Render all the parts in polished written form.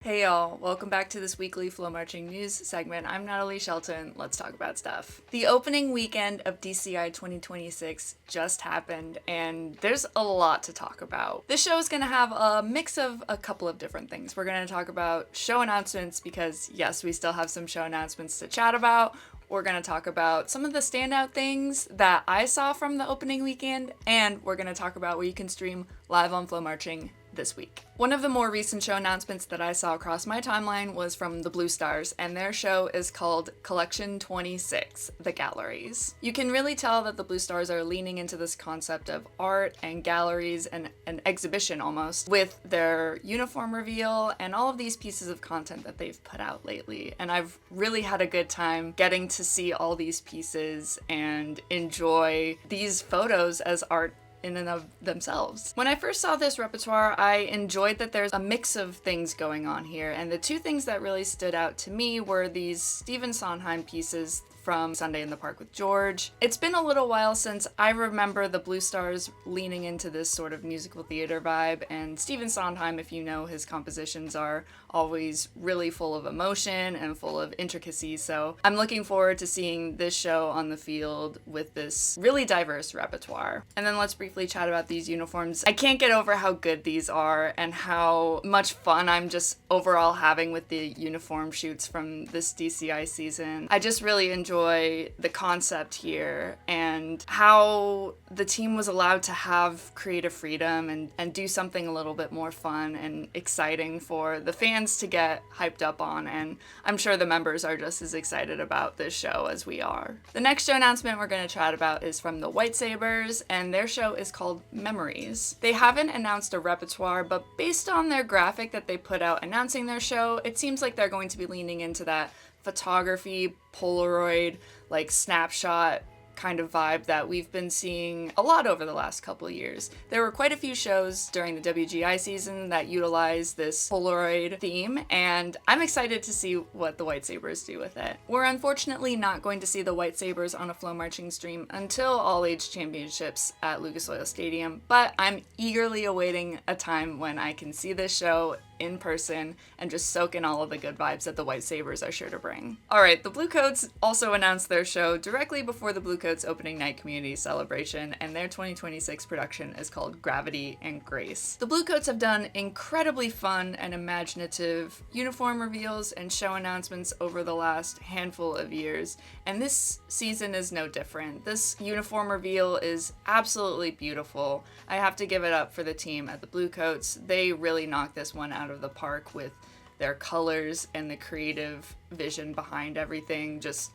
Hey y'all, welcome back to this weekly FloMarching news segment. I'm Natalie Shelton. Let's talk about stuff. The opening weekend of DCI 2026 just happened, and there's a lot to talk about. This show is going to have a mix of a couple of different things. We're going to talk about show announcements because, yes, we still have some show announcements to chat about. We're going to talk about some of the standout things that I saw from the opening weekend, and we're going to talk about where you can stream live on FloMarching this week. One of the more recent show announcements that I saw across my timeline was from the Blue Stars, and their show is called Collection 26, The Galleries. You can really tell that the Blue Stars are leaning into this concept of art and galleries and an exhibition almost with their uniform reveal and all of these pieces of content that they've put out lately. And I've really had a good time getting to see all these pieces and enjoy these photos as art in and of themselves. When I first saw this repertoire, I enjoyed that there's a mix of things going on here, and the two things that really stood out to me were these Stephen Sondheim pieces from Sunday in the Park with George. It's been a little while since I remember the Blue Stars leaning into this sort of musical theater vibe, and Stephen Sondheim, if you know his compositions, are always really full of emotion and full of intricacy, so I'm looking forward to seeing this show on the field with this really diverse repertoire. And then let's briefly chat about these uniforms. I can't get over how good these are and how much fun I'm just overall having with the uniform shoots from this DCI season. I just really enjoy the concept here and how the team was allowed to have creative freedom and do something a little bit more fun and exciting for the fans to get hyped up on, and I'm sure the members are just as excited about this show as we are. The next show announcement we're going to chat about is from the White Sabres, and their show is called Memories. They haven't announced a repertoire, but based on their graphic that they put out announcing their show, it seems like they're going to be leaning into that photography, Polaroid, like snapshot kind of vibe that we've been seeing a lot over the last couple of years. There were quite a few shows during the WGI season that utilized this Polaroid theme, and I'm excited to see what the White Sabres do with it. We're unfortunately not going to see the White Sabres on a FloMarching stream until All Age Championships at Lucas Oil Stadium, but I'm eagerly awaiting a time when I can see this show in person and just soak in all of the good vibes that the White Sabres are sure to bring. Alright, the Bluecoats also announced their show directly before the Bluecoats opening night community celebration, and their 2026 production is called Gravity and Grace. The Bluecoats have done incredibly fun and imaginative uniform reveals and show announcements over the last handful of years, and this season is no different. This uniform reveal is absolutely beautiful. I have to give it up for the team at the Bluecoats. They really knocked this one out of the park with their colors and the creative vision behind everything. Just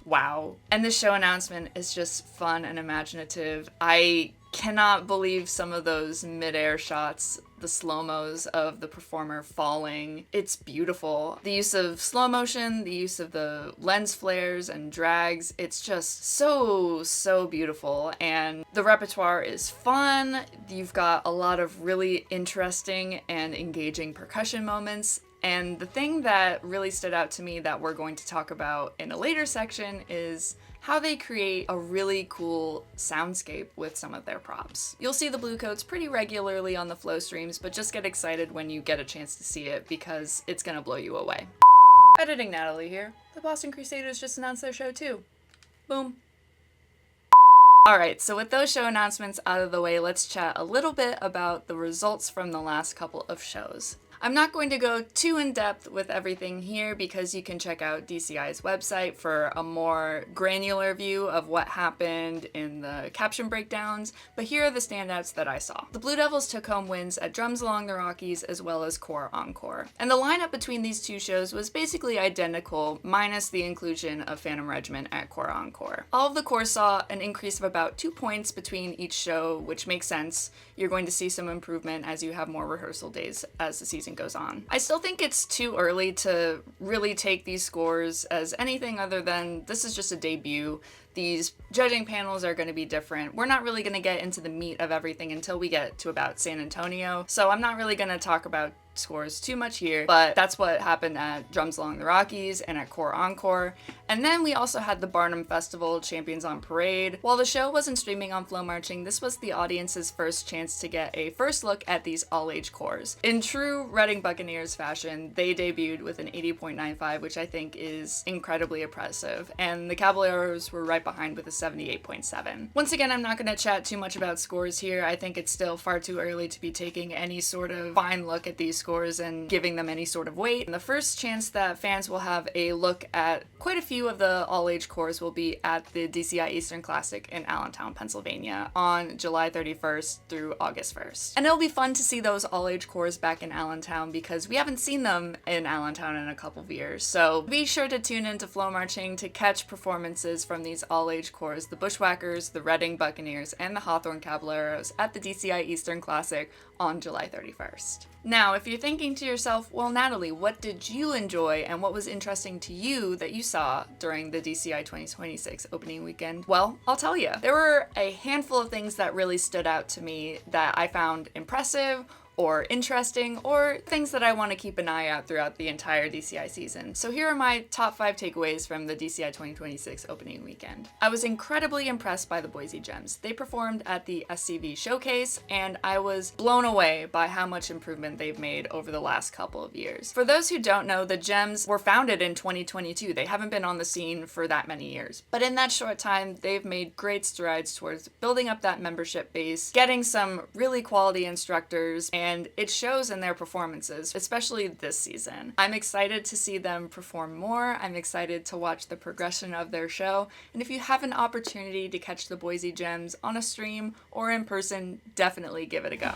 wow. And this show announcement is just fun and imaginative. I cannot believe some of those mid-air shots, the slow-mos of the performer falling. It's beautiful. The use of slow motion, the use of the lens flares and drags, it's just so beautiful. And the repertoire is fun. You've got a lot of really interesting and engaging percussion moments. And the thing that really stood out to me that we're going to talk about in a later section is how they create a really cool soundscape with some of their props. You'll see the Bluecoats pretty regularly on the Flow streams, but just get excited when you get a chance to see it because it's gonna blow you away. Editing Natalie here. The Boston Crusaders just announced their show too. Boom. Alright, so with those show announcements out of the way, let's chat a little bit about the results from the last couple of shows. I'm not going to go too in-depth with everything here because you can check out DCI's website for a more granular view of what happened in the caption breakdowns, but here are the standouts that I saw. The Blue Devils took home wins at Drums Along the Rockies as well as Core Encore. And the lineup between these two shows was basically identical, minus the inclusion of Phantom Regiment at Core Encore. All of the cores saw an increase of about 2 points between each show, which makes sense. You're going to see some improvement as you have more rehearsal days as the season goes on. I still think it's too early to really take these scores as anything other than this is just a debut. These judging panels are going to be different. We're not really going to get into the meat of everything until we get to about San Antonio, so I'm not really going to talk about scores too much here, but that's what happened at Drums Along the Rockies and at Core Encore. And then we also had the Barnum Festival Champions on Parade. While the show wasn't streaming on FloMarching, this was the audience's first chance to get a first look at these all-age cores. In true Reading Buccaneers fashion, they debuted with an 80.95, which I think is incredibly impressive, and the Caballeros were right behind with a 78.7. Once again, I'm not going to chat too much about scores here. I think it's still far too early to be taking any sort of fine look at these scores and giving them any sort of weight. And the first chance that fans will have a look at quite a few of the all-age cores will be at the DCI Eastern Classic in Allentown, Pennsylvania on July 31st through August 1st. And it'll be fun to see those all-age cores back in Allentown because we haven't seen them in Allentown in a couple of years. So be sure to tune into FloMarching to catch performances from these all-age cores, the Bushwhackers, the Reading Buccaneers, and the Hawthorne Caballeros at the DCI Eastern Classic on July 31st. Now, if you're thinking to yourself, well, Natalie, what did you enjoy and what was interesting to you that you saw during the DCI 2026 opening weekend? Well, I'll tell you. There were a handful of things that really stood out to me that I found impressive or interesting, or things that I want to keep an eye out throughout the entire DCI season. So here are my top 5 takeaways from the DCI 2026 opening weekend. I was incredibly impressed by the Boise Gems. They performed at the SCV Showcase, and I was blown away by how much improvement they've made over the last couple of years. For those who don't know, the Gems were founded in 2022. They haven't been on the scene for that many years. But in that short time, they've made great strides towards building up that membership base, getting some really quality instructors, and it shows in their performances, especially this season. I'm excited to see them perform more. I'm excited to watch the progression of their show. And if you have an opportunity to catch the Boise Gems on a stream or in person, definitely give it a go.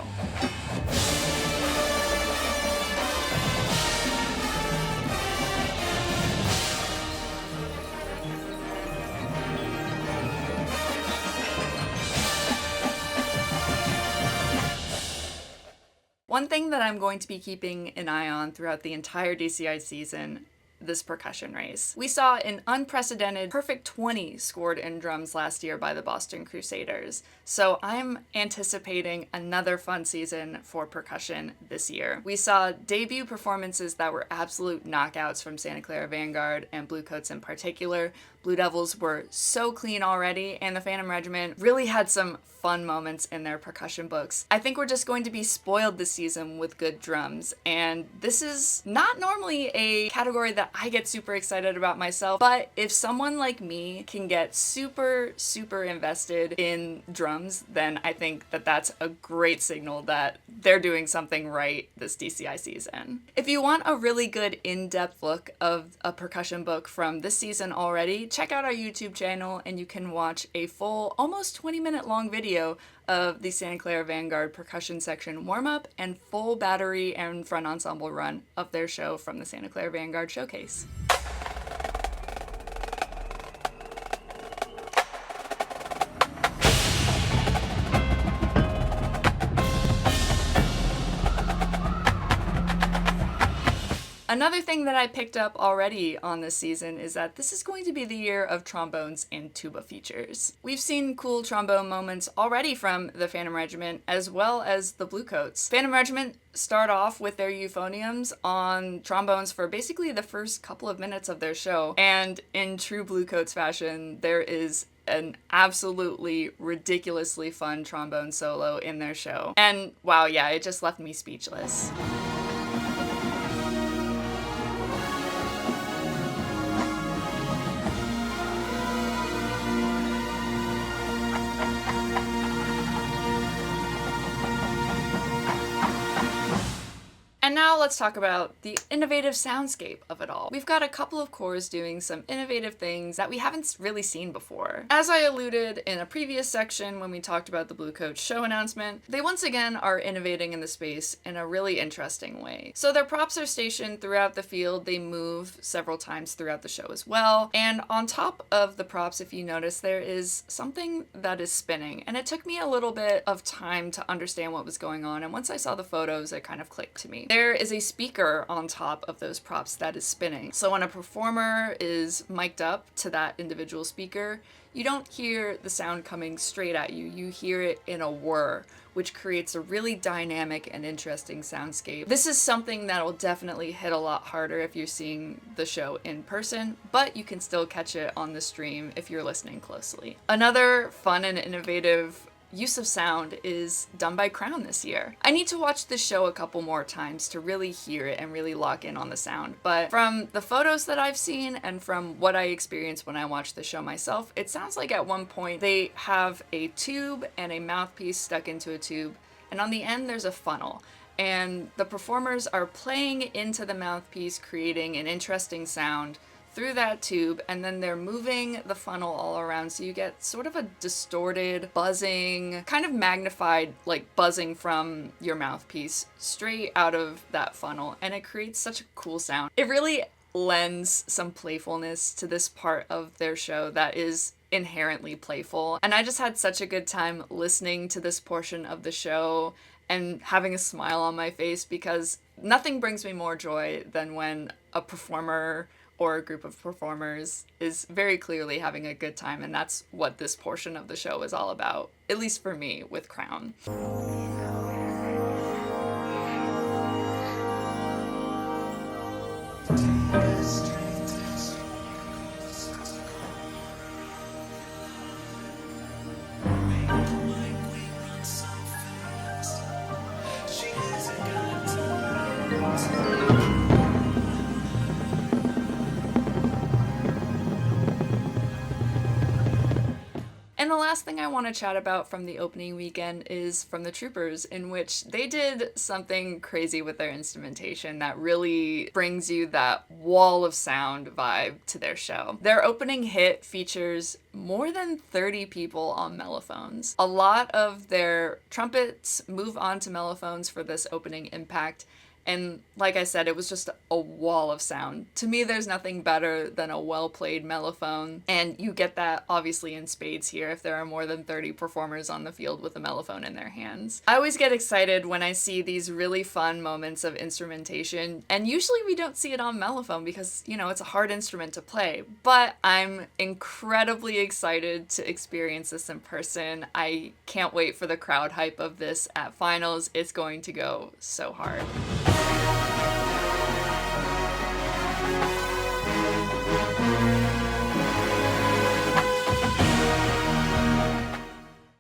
One thing that I'm going to be keeping an eye on throughout the entire DCI season, this percussion race. We saw an unprecedented perfect 20 scored in drums last year by the Boston Crusaders, so I'm anticipating another fun season for percussion this year. We saw debut performances that were absolute knockouts from Santa Clara Vanguard and Bluecoats in particular. Blue Devils were so clean already, and the Phantom Regiment really had some fun moments in their percussion books. I think we're just going to be spoiled this season with good drums, and this is not normally a category that I get super excited about myself, but if someone like me can get super invested in drums, then I think that that's a great signal that they're doing something right this DCI season. If you want a really good in-depth look of a percussion book from this season already, check out our YouTube channel and you can watch a full, almost 20-minute long video of the Santa Clara Vanguard percussion section warm-up and full battery and front ensemble run of their show from the Santa Clara Vanguard Showcase. Another thing that I picked up already on this season is that this is going to be the year of trombones and tuba features. We've seen cool trombone moments already from the Phantom Regiment as well as the Bluecoats. Phantom Regiment start off with their euphoniums on trombones for basically the first couple of minutes of their show, and in true Bluecoats fashion, there is an absolutely ridiculously fun trombone solo in their show. And wow, yeah, it just left me speechless. And now let's talk about the innovative soundscape of it all. We've got a couple of cores doing some innovative things that we haven't really seen before. As I alluded in a previous section when we talked about the Bluecoats show announcement, they once again are innovating in the space in a really interesting way. So their props are stationed throughout the field, they move several times throughout the show as well, and on top of the props, if you notice, there is something that is spinning, and it took me a little bit of time to understand what was going on, and once I saw the photos, it kind of clicked to me. There there is a speaker on top of those props that is spinning. So when a performer is mic'd up to that individual speaker, you don't hear the sound coming straight at you. You hear it in a whir, which creates a really dynamic and interesting soundscape. This is something that will definitely hit a lot harder if you're seeing the show in person, but you can still catch it on the stream if you're listening closely. Another fun and innovative use of sound is done by Crown this year. I need to watch this show a couple more times to really hear it and really lock in on the sound, but from the photos that I've seen and from what I experienced when I watched the show myself, it sounds like at one point they have a tube and a mouthpiece stuck into a tube, and on the end there's a funnel. And the performers are playing into the mouthpiece, creating an interesting sound through that tube, and then they're moving the funnel all around, so you get sort of a distorted, buzzing, kind of magnified, like buzzing from your mouthpiece straight out of that funnel, and it creates such a cool sound. It really lends some playfulness to this part of their show that is inherently playful, and I just had such a good time listening to this portion of the show and having a smile on my face, because nothing brings me more joy than when a performer or a group of performers is very clearly having a good time, and that's what this portion of the show is all about, at least for me with Crown. And the last thing I want to chat about from the opening weekend is from the Troopers, in which they did something crazy with their instrumentation that really brings you that wall of sound vibe to their show. Their opening hit features more than 30 people on mellophones. A lot of their trumpets move on to mellophones for this opening impact, and like I said, it was just a wall of sound. To me, there's nothing better than a well-played mellophone, and you get that obviously in spades here if there are more than 30 performers on the field with a mellophone in their hands. I always get excited when I see these really fun moments of instrumentation, and usually we don't see it on mellophone because, you know, it's a hard instrument to play, but I'm incredibly excited to experience this in person. I can't wait for the crowd hype of this at finals. It's going to go so hard.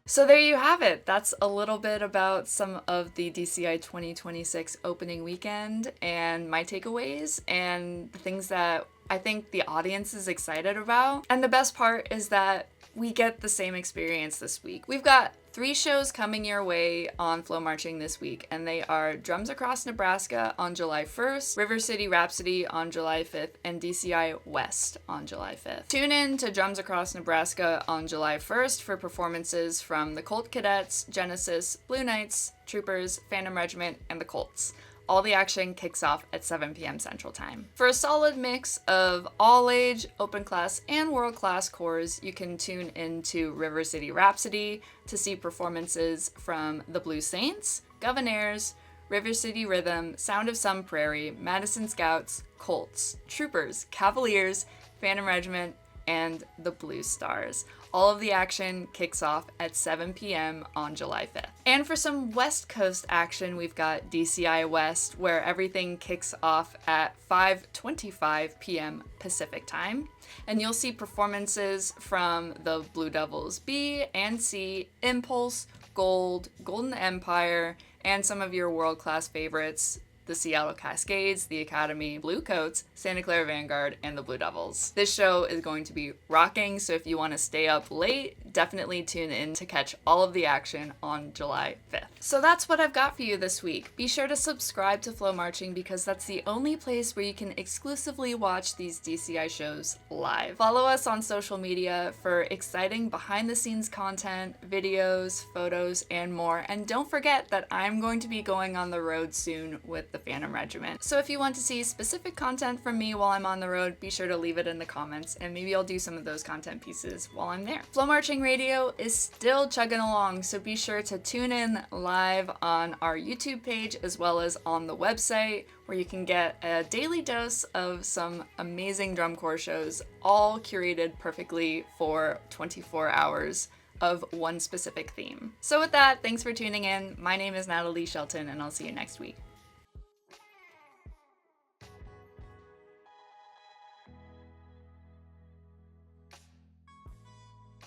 So there you have it. That's a little bit about some of the DCI 2026 opening weekend and my takeaways and the things that I think the audience is excited about. And the best part is that we get the same experience this week. We've got 3 shows coming your way on FloMarching this week, and they are Drums Across Nebraska on July 1st, River City Rhapsody on July 5th, and DCI West on July 5th. Tune in to Drums Across Nebraska on July 1st for performances from the Colt Cadets, Genesis, Blue Knights, Troopers, Phantom Regiment, and the Colts. All the action kicks off at 7 p.m. Central Time. For a solid mix of all-age, open class, and world-class corps, you can tune into River City Rhapsody to see performances from the Blue Saints, Governors, River City Rhythm, Sound of Sun Prairie, Madison Scouts, Colts, Troopers, Cavaliers, Phantom Regiment, and the Blue Stars. All of the action kicks off at 7 p.m. on July 5th. And for some West Coast action, we've got DCI West, where everything kicks off at 5:25 p.m. Pacific Time. And you'll see performances from the Blue Devils B and C, Impulse, Gold, Golden Empire, and some of your world-class favorites, the Seattle Cascades, the Academy, Blue Coats, Santa Clara Vanguard, and the Blue Devils. This show is going to be rocking, so if you want to stay up late, definitely tune in to catch all of the action on July 5th. So that's what I've got for you this week. Be sure to subscribe to FloMarching because that's the only place where you can exclusively watch these DCI shows live. Follow us on social media for exciting behind-the-scenes content, videos, photos, and more. And don't forget that I'm going to be going on the road soon with the Phantom Regiment. So if you want to see specific content from me while I'm on the road, be sure to leave it in the comments, and maybe I'll do some of those content pieces while I'm there. FloMarching Radio is still chugging along, so be sure to tune in live on our YouTube page as well as on the website, where you can get a daily dose of some amazing drum corps shows, all curated perfectly for 24 hours of one specific theme. So with that, thanks for tuning in. My name is Natalie Shelton, and I'll see you next week.